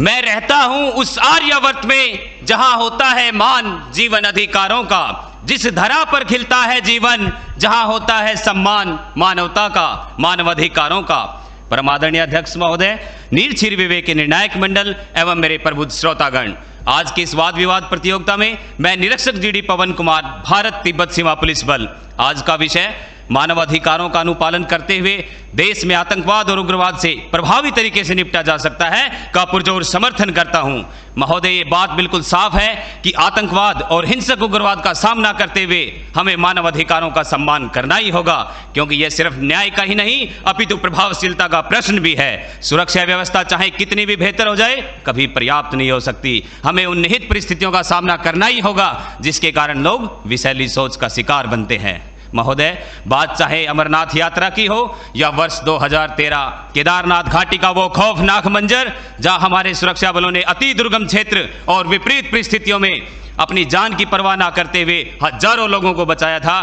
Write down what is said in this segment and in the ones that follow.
मैं रहता हूं उस आर्यावर्त में जहां होता है मान जीवन अधिकारों का, जिस धरा पर खिलता है जीवन जहां होता है सम्मान मानवता का, मानवाधिकारों का। परमादरणीय अध्यक्ष महोदय, नीरछीर विवेक निर्णायक मंडल एवं मेरे प्रबुद्ध श्रोतागण, आज की इस वाद विवाद प्रतियोगिता में मैं निरीक्षक जीडी पवन कुमार, भारत तिब्बत सीमा पुलिस बल, आज का विषय मानवाधिकारों का अनुपालन करते हुए देश में आतंकवाद और उग्रवाद से प्रभावी तरीके से निपटा जा सकता है का पुरजोर समर्थन करता हूं। महोदय, ये बात बिल्कुल साफ है कि आतंकवाद और हिंसक उग्रवाद का सामना करते हुए हमें मानवाधिकारों का सम्मान करना ही होगा, क्योंकि यह सिर्फ न्याय का ही नहीं अपितु प्रभावशीलता का प्रश्न भी है। सुरक्षा व्यवस्था चाहे कितनी भी बेहतर हो जाए, कभी पर्याप्त नहीं हो सकती। हमें उन निहित परिस्थितियों का सामना करना ही होगा जिसके कारण लोग विषैली सोच का शिकार बनते हैं। महोदय, बात चाहे अमरनाथ यात्रा की हो या वर्ष 2013 केदारनाथ घाटी का वो खौफनाक मंजर जहां हमारे सुरक्षा बलों ने अति दुर्गम क्षेत्र और विपरीत परिस्थितियों में अपनी जान की परवाह न करते हुए हजारों लोगों को बचाया था,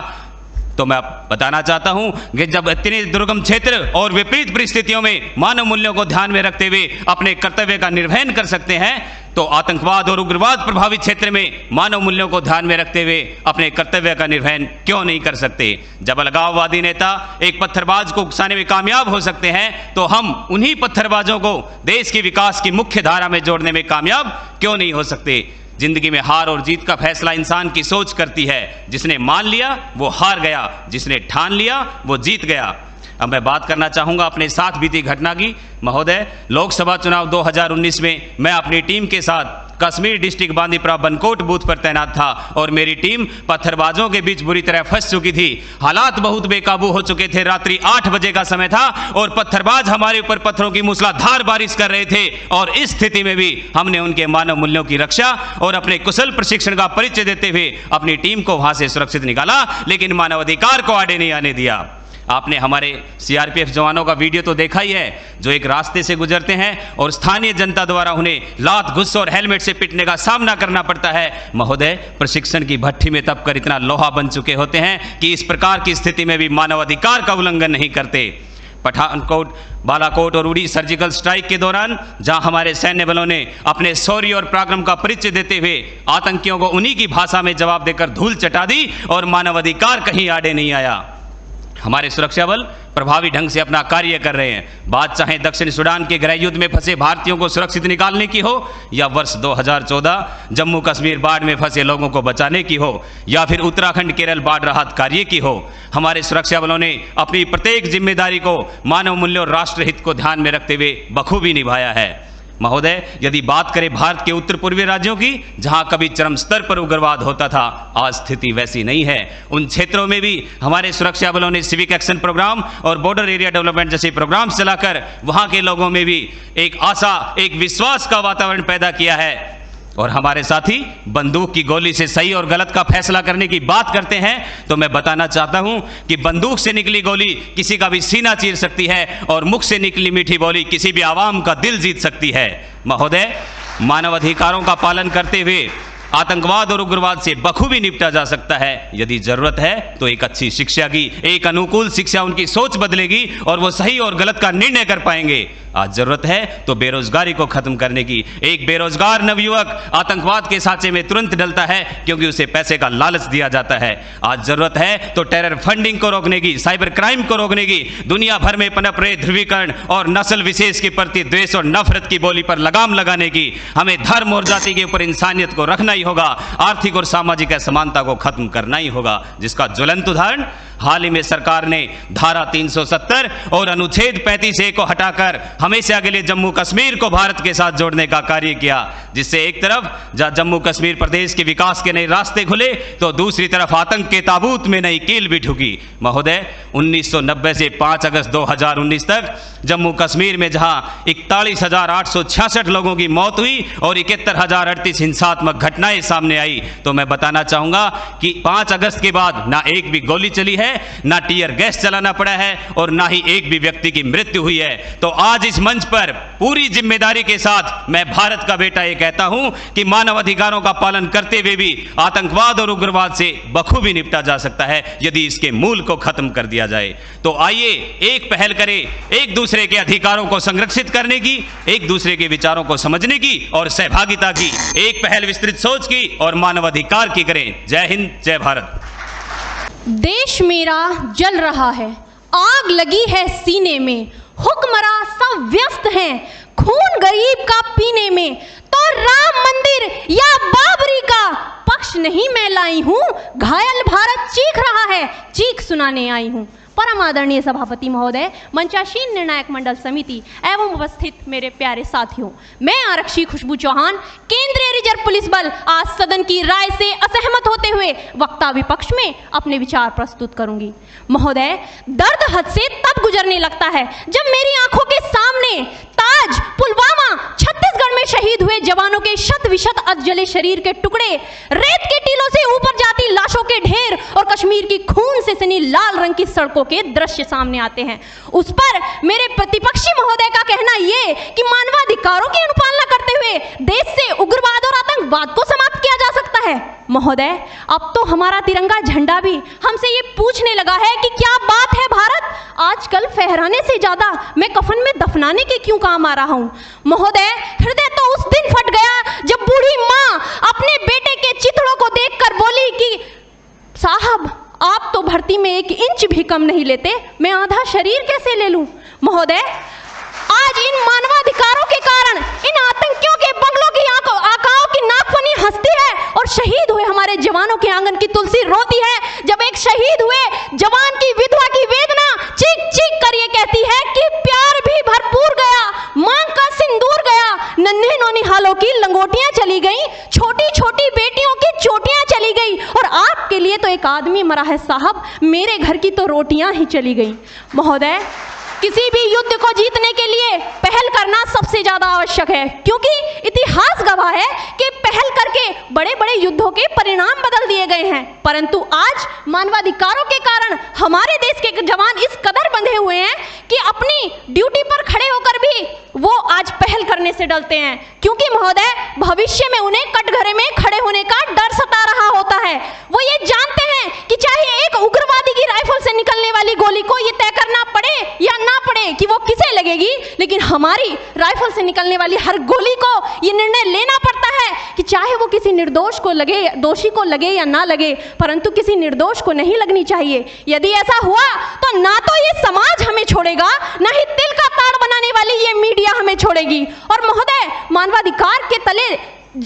तो मैं बताना चाहता हूं कि जब इतने दुर्गम क्षेत्र और विपरीत परिस्थितियों में मानव मूल्यों को ध्यान में रखते हुए अपने कर्तव्य का निर्वहन कर सकते हैं, तो आतंकवाद और उग्रवाद प्रभावित क्षेत्र में मानव मूल्यों को ध्यान में रखते हुए अपने कर्तव्य का निर्वहन क्यों नहीं कर सकते। जब अलगाववादी नेता एक पत्थरबाज को उकसाने में कामयाब हो सकते हैं, तो हम उन्हीं पत्थरबाजों को देश के विकास की मुख्य धारा में जोड़ने में कामयाब क्यों नहीं हो सकते। जिंदगी में हार और जीत का फैसला इंसान की सोच करती है। जिसने मान लिया वो हार गया, जिसने ठान लिया वो जीत गया। अब मैं बात करना चाहूंगा अपने साथ बीती घटना की। महोदय, लोकसभा चुनाव 2019 में मैं अपनी टीम के साथ कश्मीर डिस्ट्रिक्ट बांदीपुरा बनकोट बूथ पर तैनात था और मेरी टीम पत्थरबाजों के बीच बुरी तरह फंस चुकी थी। हालात बहुत बेकाबू हो चुके थे। रात्रि 8 बजे का समय था और पत्थरबाज हमारे ऊपर पत्थरों की मूसलाधार बारिश कर रहे थे, और इस स्थिति में भी हमने उनके मानव मूल्यों की रक्षा और अपने कुशल प्रशिक्षण का परिचय देते हुए अपनी टीम को वहां से सुरक्षित निकाला, लेकिन मानवाधिकार को आड़े नहीं आने दिया। आपने हमारे सीआरपीएफ जवानों का वीडियो तो देखा ही है, जो एक रास्ते से गुजरते हैं और स्थानीय जनता द्वारा उन्हें लात, गुस्से और हेलमेट से पीटने का सामना करना पड़ता है। महोदय, प्रशिक्षण की भट्ठी में तपकर इतना लोहा बन चुके होते हैं कि इस प्रकार की स्थिति में भी मानवाधिकार का उल्लंघन नहीं करते। पठानकोट, बालाकोट और उड़ी सर्जिकल स्ट्राइक के दौरान जहां हमारे सैन्य बलों ने अपने शौर्य और पराक्रम का परिचय देते हुए आतंकियों को उन्हीं की भाषा में जवाब देकर धूल चटा दी और मानवाधिकार कहीं आड़े नहीं आया। हमारे सुरक्षा बल प्रभावी ढंग से अपना कार्य कर रहे हैं। बात चाहे दक्षिण सूडान के गृह युद्ध में फंसे भारतीयों को सुरक्षित निकालने की हो, या वर्ष 2014 जम्मू कश्मीर बाढ़ में फंसे लोगों को बचाने की हो, या फिर उत्तराखंड केरल बाढ़ राहत कार्य की हो, हमारे सुरक्षा बलों ने अपनी प्रत्येक जिम्मेदारी को मानव मूल्य और राष्ट्रहित को ध्यान में रखते हुए बखूबी निभाया है। महोदय, यदि बात करें भारत के उत्तर पूर्वी राज्यों की, जहां कभी चरम स्तर पर उग्रवाद होता था, आज स्थिति वैसी नहीं है। उन क्षेत्रों में भी हमारे सुरक्षा बलों ने सिविक एक्शन प्रोग्राम और बॉर्डर एरिया डेवलपमेंट जैसे प्रोग्राम चलाकर वहां के लोगों में भी एक आशा, एक विश्वास का वातावरण पैदा किया है। और हमारे साथी बंदूक की गोली से सही और गलत का फैसला करने की बात करते हैं, तो मैं बताना चाहता हूं कि बंदूक से निकली गोली किसी का भी सीना चीर सकती है और मुख से निकली मीठी बोली किसी भी आवाम का दिल जीत सकती है। महोदय, मानवाधिकारों का पालन करते हुए आतंकवाद और उग्रवाद से बखूबी निपटा जा सकता है। यदि जरूरत है तो एक अच्छी शिक्षा की, एक अनुकूल शिक्षा उनकी सोच बदलेगी और वो सही और गलत का निर्णय कर पाएंगे। आज जरूरत है तो बेरोजगारी को खत्म करने की। एक बेरोजगार नवयुवक आतंकवाद के सांचे में तुरंत डलता है क्योंकि उसे पैसे का लालच दिया जाता है। आज जरूरत है तो टेरर फंडिंग को रोकने की, साइबर क्राइम को रोकने की, दुनिया भर में पनप रहे ध्रुवीकरण और नस्ल विशेष के प्रति द्वेष और नफरत की बोली पर लगाम लगाने की। हमें धर्म और जाति के ऊपर इंसानियत को रखना ही होगा। आर्थिक और सामाजिक असमानता को खत्म करना ही होगा, जिसका ज्वलंत उदाहरण हाल ही में सरकार ने धारा 370 और अनुच्छेद 35A को हटाकर हमेशा के लिए जम्मू कश्मीर को भारत के साथ जोड़ने का कार्य किया, जिससे एक तरफ जहां जम्मू कश्मीर प्रदेश के विकास के नए रास्ते खुले, तो दूसरी तरफ आतंक के ताबूत में नई कील भी ठुकी। महोदय, 1990 से 5 अगस्त 2019 तक जम्मू कश्मीर में जहां 41,866 लोगों की मौत हुई और 71,038 हिंसात्मक घटनाएं सामने आई, तो मैं बताना चाहूंगा कि 5 अगस्त के बाद ना एक भी गोली चली है है, ना टीयर गैस चलाना पड़ा है और ना ही एक भी व्यक्ति की मृत्यु हुई है। तो आज इस मंच पर पूरी जिम्मेदारी के साथ मैं भारत का बेटा ये कहता हूं कि मानव अधिकारों का पालन करते हुए भी आतंकवाद और उग्रवाद से बखूबी निपटा जा सकता है यदि इसके मूल को खत्म कर दिया जाए। तो आइए एक पहल करें, एक दूसरे के अधिकारों को संरक्षित करने की, एक दूसरे के विचारों को समझने की और सहभागिता की एक पहल विस्तृत सोच की और मानवाधिकार की करें। जय हिंद, जय भारत। देश मेरा जल रहा है, आग लगी है सीने में, हुक्मरां सब व्यस्त हैं खून गरीब का पीने में, तो राम मंदिर या बाबरी का पक्ष नहीं मैं लाई हूं, घायल भारत चीख रहा है, चीख सुनाने आई हूं। परम आदरणीय सभापति महोदय, मंचासीन निर्णायक मंडल समिति एवं उपस्थित मेरे प्यारे साथियों, मैं आरक्षी खुशबू चौहान, केंद्रीय रिजर्व पुलिस बल आज सदन की राय से असहमत होते हुए वक्ता विपक्ष में अपने विचार प्रस्तुत करूंगी। महोदय, दर्द हद से तब गुजरने लगता है जब मेरी आंखों के सामने ताज, पुलवामा, छत्तीसगढ़ में शहीद हुए जवानों के शत विशत अधजले शरीर के टुकड़े, रेत के टीलों से ऊपर जाती लाशों के ढेर और कश्मीर की खून से सनी लाल रंग की सड़कों के दृश्य सामने आते हैं। उस पर मेरे प्रतिपक्षी महोदय का कहना यह कि मानवाधिकारों की अनुपालना करते हुए देश से उग्रवाद और आतंकवाद को समाप्त किया जा सकता है। महोदय, अब तो हमारा तिरंगा झंडा भी हमसे ये पूछने लगा है कि क्या बात है भारत, आजकल फहराने से ज्यादा मैं कफन में दफनाने के क्यों काम आ रहा हूं। महोदय, हृदय तो उस दिन फट गया जब बूढ़ी मां अपने बेटे के चिथड़ों को देखकर बोली कि साहब, आप तो भर्ती में 1 इंच भी कम नहीं लेते, मैं आधा शरीर कैसे ले लूं। महोदय, आज इन मानवाधिकारों के कारण इन आतंकियों के बंगलों की आकाओं की नाकफनी हंसती है और शहीद हुए हमारे जवानों के आंगन की तुलसी रोती है। जब एक शहीद हुए जवान की विधवा की वेदना चीख चीख कर ये कहती है कि प्यार भी भरपूर गया, मांग का सिंदूर गया, नन्हे नौनिहालों की लंगोटियां चली गई, छोटी छोटी बेटियों की चोटियां चली गई और आपके लिए तो एक आदमी मरा है साहब, मेरे घर की तो रोटियां ही चली गई। महोदय, किसी भी युद्ध को जीतने के लिए पहल करना सबसे ज्यादा आवश्यक है, क्योंकि इतिहास गवाह है कि पहल करके बड़े बड़े युद्धों के परिणाम बदल दिए गए हैं। परंतु आज मानवाधिकारों के कारण हमारे देश के जवान इस कदर बंधे हुए हैं कि अपनी ड्यूटी पर खड़े होकर भी वो आज पहल करने से डरते हैं, क्योंकि महोदय, भविष्य में उन्हें कटघरे में खड़े होने का डर सता रहा होता है। वो ये जानते हैं कि चाहे एक उग्रवादी की राइफल से निकलने वाली गोली को ये तय करना पड़े या ना पड़े कि वो किसे लगेगी, लेकिन हमारी राइफल से निकलने वाली हर गोली को ये निर्णय लेना पड़ता है कि चाहे वो किसी निर्दोष को लगे, दोषी को लगे या ना लगे, परंतु किसी निर्दोष को नहीं लगनी चाहिए। यदि ऐसा हुआ तो ना तो ये समाज हमें छोड़ेगा, ना ही तिल का ताड़ बनाने वाली ये मीडिया हमें छोड़ेगी। और महोदय, मानवाधिकार के तले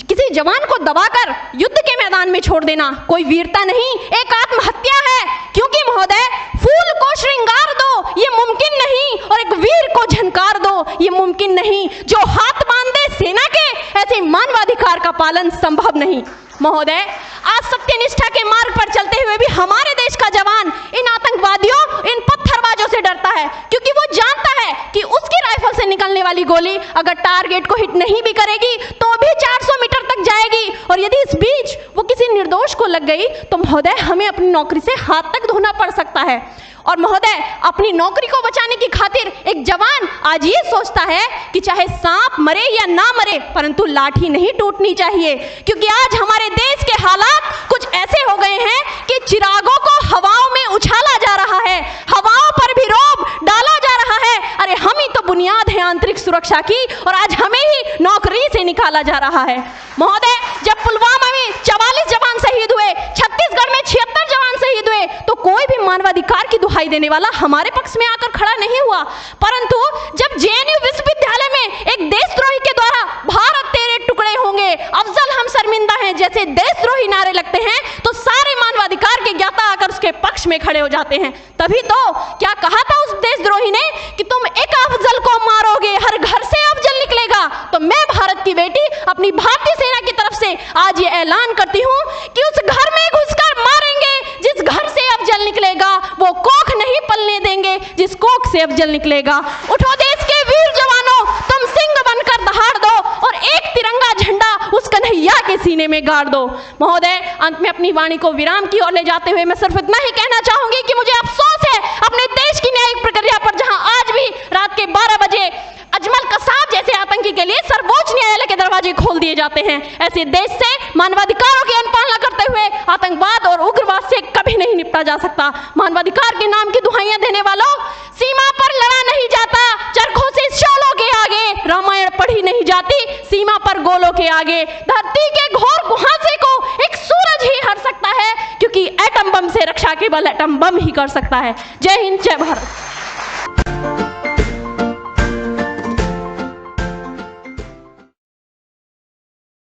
किसी जवान को दबाकर युद्ध के मैदान में छोड़ देना कोई वीरता नहीं, एक आत्महत्या है। क्योंकि महोदय, फूल को श्रृंगार दो ये मुमकिन नहीं और एक वीर को झनकार दो ये मुमकिन नहीं। जो हाथ बांधे सेना के, ऐसे मानवाधिकार का पालन संभव नहीं। महोदय, आज सत्यनिष्ठा के मार्ग पर चलते हुए भी हमारे देश का जवान इन आतंकवादियों, इन पत्थरबाजों से डरता है, क्योंकि वो जानता है कि उसकी राइफल से निकलने वाली गोली अगर टारगेट को हिट नहीं भी करेगी तो भी 400 मीटर तक जाएगी, और यदि इस बीच वो किसी निर्दोष को लग गई तो महोदय, हमें अपनी नौकरी से हाथ तक धोना पड़ सकता है। और महोदय, अपनी नौकरी को बचाने की खातिर एक जवान आज ये सोचता है कि चाहे सांप मरे या ना मरे, परंतु लाठी नहीं टूटनी चाहिए, क्योंकि आज हमारे देश के हालात कुछ ऐसे हो गए हैं कि चिरागों को हवाओं में उछाला जा रहा है, हवाओं पर भी रोब डाला जा रहा है। अरे हम ही तो बुनियाद है आंतरिक सुरक्षा की, और आज हमें ही नौकरी से निकाला जा रहा है। महोदय, जब पुलवामा में 44 जवान शहीद हुए, छत्तीसगढ़ में 76 जवान शहीद हुए, तो कोई भी मानवाधिकार की दुहाई देने वाला हमारे पक्ष में आकर खड़ा नहीं हुआ। परंतु जब जेएनयू विश्वविद्यालय में एक देशद्रोही के द्वारा भारत तेरे टुकड़े होंगे, अफजल हम शर्मिंदा हैं जैसे देशद्रोही नारे लगते हैं, तो सारे मानवाधिकार के ज्ञाता आकर उसके पक्ष में खड़े हो जाते हैं। तभी तो क्या कहा था उस देशद्रोही ने कि तुम एक अफजल को मारोगे, हर घर से अफजल निकलेगा। तो मैं भारत की बेटी अपनी भारतीय सेना की तरफ से आज ये ऐलान करती हूँ कि उस घर में घुसकर मारेंगे जिस घर से अफजल निकलेगा, वो कोख नहीं पलने देंगे जिस कोख से अफजल निकलेगा। उठो देश के वीर जवानों, तुम सिंह बनकर दहाड़ दो और एक तिरंगा झंडा उस कन्हैया के सीने सीने में गाड़ दो। महोदय, अंत में अपनी वाणी को विराम की ओर ले जाते हुए मैं सिर्फ इतना ही कहना चाहूंगी कि मुझे अफसोस है अपने देश की न्यायिक प्रक्रिया पर, जहां आज भी रात के 12 बजे अजमल कसाब जैसे आतंकी के लिए सर्वोच्च न्यायालय के दरवाजे खोल दिए जाते हैं। ऐसे देश से मानवाधिकारों की अनुपालना करते हुए आतंकवाद और उग्रवाद से कभी नहीं निपटा जा सकता। मानवाधिकार के नाम की दुहाइयां देने वालों, सीमा पर लड़ा नहीं जाता चरखों से शोलों के आगे, रामायण पढ़ी नहीं जाती सीमा पर गोलों के आगे। धरती के घोर कुहासे को एक सूरज ही हर सकता है, क्योंकि एटम बम से रक्षा केवल एटम बम ही कर सकता है। जय हिंद, जय भारत।